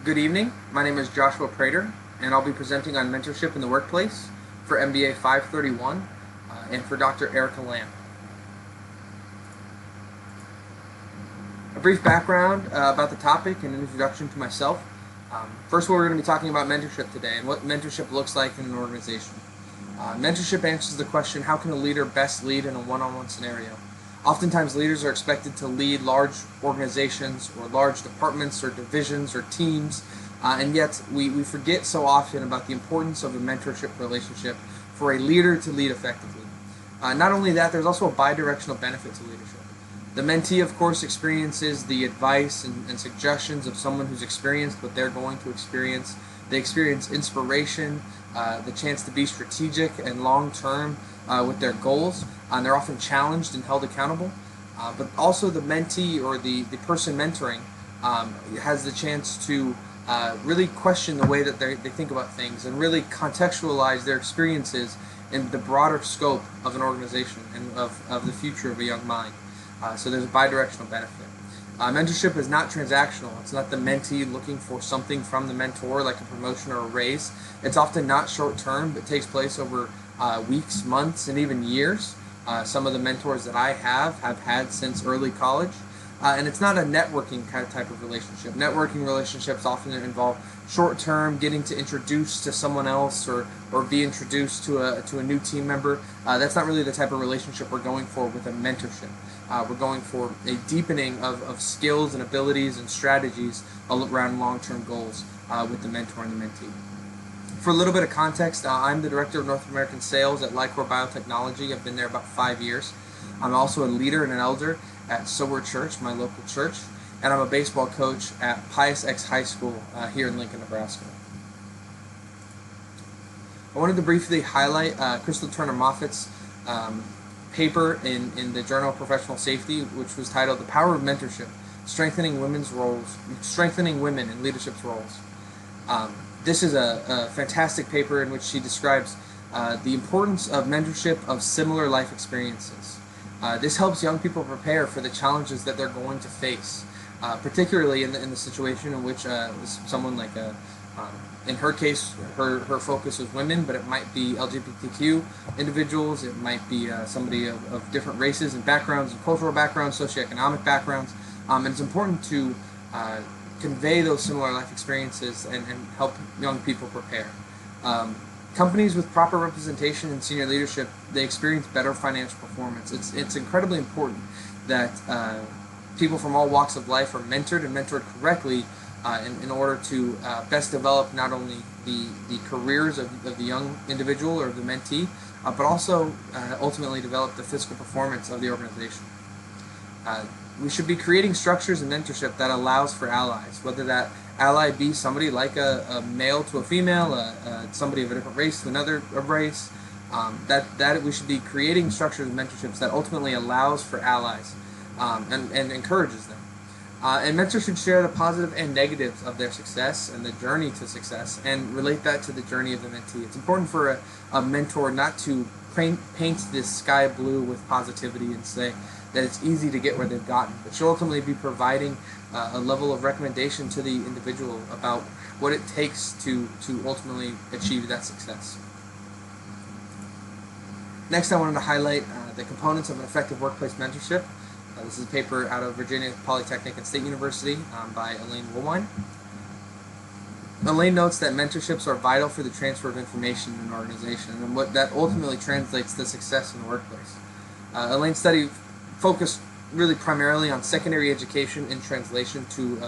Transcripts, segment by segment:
Good evening. My name is Joshua Prater, and I'll be presenting on mentorship in the workplace for MBA 531 and for Dr. Erica Lamb. A brief background about the topic and an introduction to myself. First of all, we're going to be talking about mentorship today and what mentorship looks like in an organization. Mentorship answers the question, how can a leader best lead in a one-on-one scenario? Oftentimes, leaders are expected to lead large organizations or large departments or divisions or teams, and yet we forget so often about the importance of a mentorship relationship for a leader to lead effectively. Not only that, there's also a bi-directional benefit to leadership. The mentee, of course, experiences the advice and suggestions of someone who's experienced what they're going to experience. They experience inspiration, the chance to be strategic and long-term with their goals, and they're often challenged and held accountable. But also the mentee or the person mentoring has the chance to really question the way that they think about things and really contextualize their experiences in the broader scope of an organization and of the future of a young mind. So there's a bi-directional benefit. Mentorship is not transactional. It's not the mentee looking for something from the mentor, like a promotion or a raise. It's often not short-term, but takes place over weeks, months, and even years. Some of the mentors that I have had since early college. And it's not a networking kind of type of relationship. Networking relationships often involve short-term, getting to introduce to someone else or be introduced to a new team member. That's not really the type of relationship we're going for with a mentorship. We're going for a deepening of skills and abilities and strategies around long-term goals with the mentor and the mentee. For a little bit of context, I'm the Director of North American Sales at Lycor Biotechnology. I've been there about 5 years. I'm also a leader and an elder at Sower Church, my local church, and I'm a baseball coach at Pius X High School here in Lincoln, Nebraska. I wanted to briefly highlight Crystal Turner Moffat's paper in the Journal of Professional Safety, which was titled "The Power of Mentorship: Strengthening Women in Leadership's Roles." This is a fantastic paper in which she describes the importance of mentorship of similar life experiences. This helps young people prepare for the challenges that they're going to face, particularly in the situation in which someone like in her case, her focus was women, but it might be LGBTQ individuals, it might be somebody of different races and backgrounds, and cultural backgrounds, socioeconomic backgrounds, and it's important to convey those similar life experiences and help young people prepare. Companies with proper representation in senior leadership, they experience better financial performance. It's incredibly important that people from all walks of life are mentored and mentored correctly in order to best develop not only the careers of the young individual or the mentee, but also ultimately develop the physical performance of the organization. We should be creating structures and mentorship that allows for allies, whether that ally be somebody like a male to a female, somebody of a different race to another race. That we should be creating structures and mentorships that ultimately allows for allies and encourages them. And mentors should share the positive and negatives of their success and the journey to success and relate that to the journey of the mentee. It's important for a mentor not to paint this sky blue with positivity and say that it's easy to get where they've gotten, but should ultimately be providing a level of recommendation to the individual about what it takes to ultimately achieve that success. Next, I wanted to highlight the components of an effective workplace mentorship. This is a paper out of Virginia Polytechnic and State University by Elaine Woolwine. Elaine notes that mentorships are vital for the transfer of information in an organization and what that ultimately translates to success in the workplace. Elaine's study focused really primarily on secondary education in translation to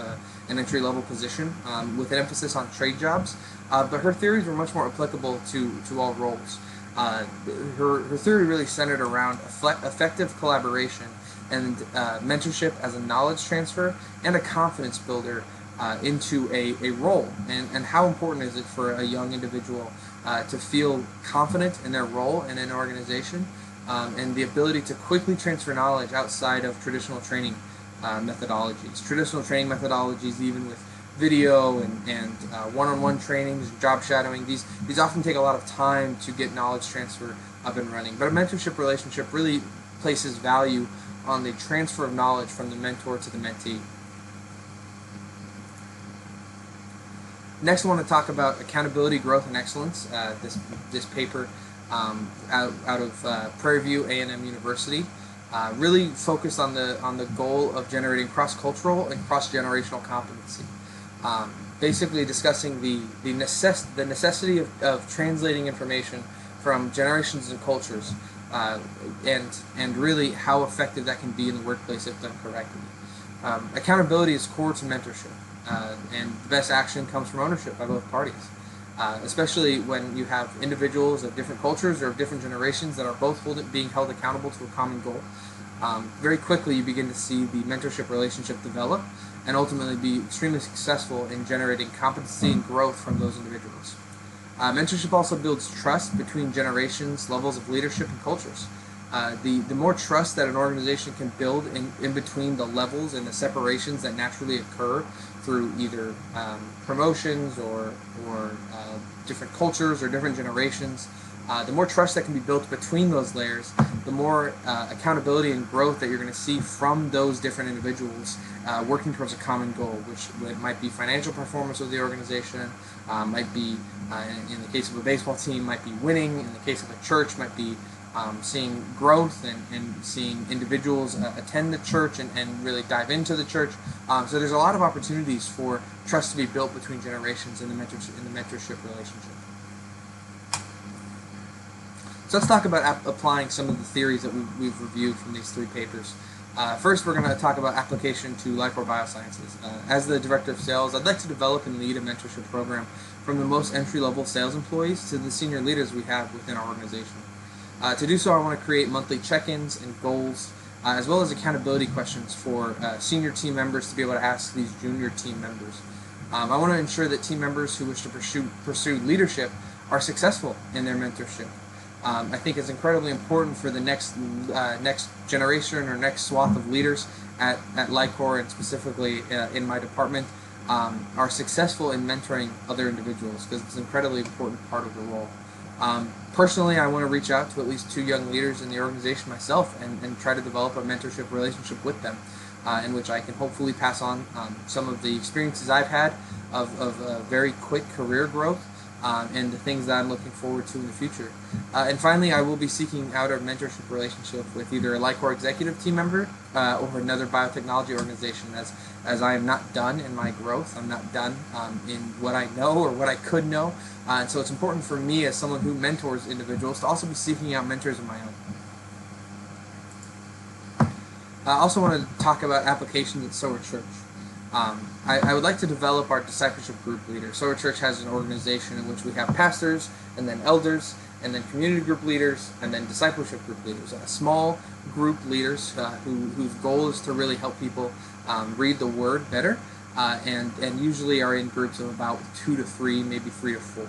an entry-level position with an emphasis on trade jobs, but her theories were much more applicable to all roles. Her theory really centered around effective collaboration and mentorship as a knowledge transfer and a confidence builder into a role. And how important is it for a young individual to feel confident in their role in an organization and the ability to quickly transfer knowledge outside of traditional training methodologies. Traditional training methodologies, even with video and one-on-one trainings, job shadowing, these often take a lot of time to get knowledge transfer up and running. But a mentorship relationship really places value on the transfer of knowledge from the mentor to the mentee. Next, I want to talk about accountability, growth, and excellence. This paper out of Prairie View A&M University really focused on the goal of generating cross-cultural and cross-generational competency. Basically discussing the necessity of translating information from generations and cultures, and really how effective that can be in the workplace if done correctly. Accountability is core to mentorship, and the best action comes from ownership by both parties, especially when you have individuals of different cultures or of different generations that are both being held accountable to a common goal. Very quickly you begin to see the mentorship relationship develop and ultimately be extremely successful in generating competency and growth from those individuals. Mentorship also builds trust between generations, levels of leadership, and cultures. The more trust that an organization can build in between the levels and the separations that naturally occur through either promotions or different cultures or different generations, the more trust that can be built between those layers, the more accountability and growth that you're going to see from those different individuals working towards a common goal, which might be financial performance of the organization, might be, in the case of a baseball team, might be winning, in the case of a church, might be seeing growth and seeing individuals attend the church and really dive into the church. So there's a lot of opportunities for trust to be built between generations in the mentorship relationship. So let's talk about applying some of the theories that we've reviewed from these three papers. First, we're going to talk about application to Lycor Biosciences. As the Director of Sales, I'd like to develop and lead a mentorship program from the most entry-level sales employees to the senior leaders we have within our organization. To do so, I want to create monthly check-ins and goals, as well as accountability questions for senior team members to be able to ask these junior team members. I want to ensure that team members who wish to pursue leadership are successful in their mentorship. I think it's incredibly important for the next generation or next swath of leaders at Lycor, and specifically in my department, are successful in mentoring other individuals, because it's an incredibly important part of the role. Personally, I want to reach out to at least 2 young leaders in the organization myself and try to develop a mentorship relationship with them, in which I can hopefully pass on some of the experiences I've had of very quick career growth, and the things that I'm looking forward to in the future. And finally, I will be seeking out a mentorship relationship with either a Lycor executive team member or another biotechnology organization, as I am not done in my growth. I'm not done in what I know or what I could know. And so it's important for me as someone who mentors individuals to also be seeking out mentors of my own. I also want to talk about applications at Sower Church. I would like to develop our discipleship group leaders. Sower Church has an organization in which we have pastors, and then elders, and then community group leaders, and then discipleship group leaders. Small group leaders whose goal is to really help people read the Word better, and usually are in groups of about 2 to 3, maybe 3 to 4.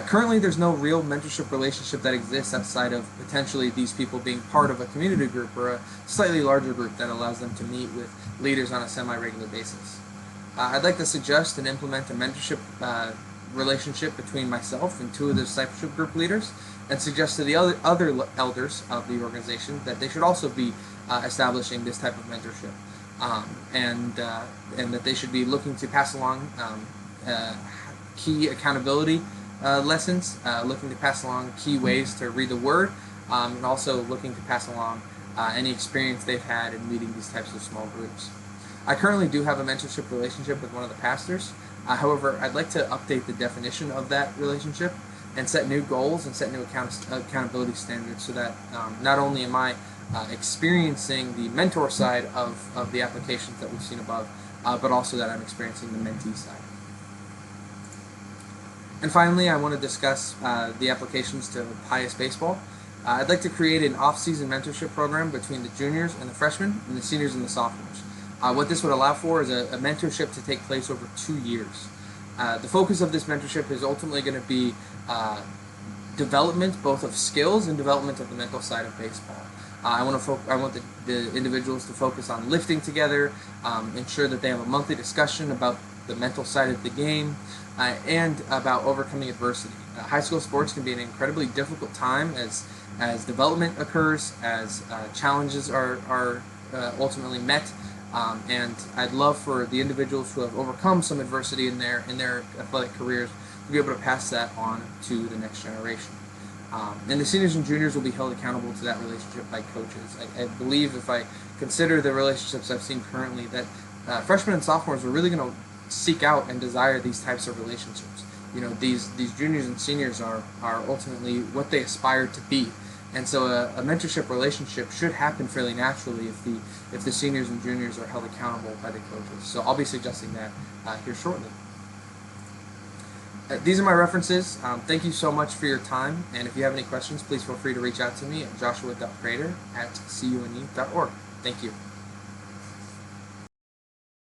Currently, there's no real mentorship relationship that exists outside of potentially these people being part of a community group or a slightly larger group that allows them to meet with leaders on a semi-regular basis. I'd like to suggest and implement a mentorship relationship between myself and 2 of the discipleship group leaders, and suggest to the other elders of the organization that they should also be establishing this type of mentorship, and that they should be looking to pass along key accountability lessons, looking to pass along key ways to read the Word, and also looking to pass along any experience they've had in leading these types of small groups. I currently do have a mentorship relationship with one of the pastors. However, I'd like to update the definition of that relationship and set new goals and set new accountability standards, so that not only am I experiencing the mentor side of the applications that we've seen above, but also that I'm experiencing the mentee side. And finally, I want to discuss the applications to Pius Baseball. I'd like to create an off-season mentorship program between the juniors and the freshmen, and the seniors and the sophomores. What this would allow for is a mentorship to take place over 2 years. The focus of this mentorship is ultimately going to be development both of skills and development of the mental side of baseball. I want the individuals to focus on lifting together, ensure that they have a monthly discussion about the mental side of the game, and about overcoming adversity. High school sports can be an incredibly difficult time as development occurs, as challenges are ultimately met, And I'd love for the individuals who have overcome some adversity in their athletic careers to be able to pass that on to the next generation. And the seniors and juniors will be held accountable to that relationship by coaches. I believe, if I consider the relationships I've seen currently, that freshmen and sophomores are really going to seek out and desire these types of relationships. These juniors and seniors are ultimately what they aspire to be. And so a mentorship relationship should happen fairly naturally if the seniors and juniors are held accountable by the coaches. So I'll be suggesting that here shortly. These are my references. Thank you so much for your time, and if you have any questions, please feel free to reach out to me at joshua.prater@cune.org. Thank you.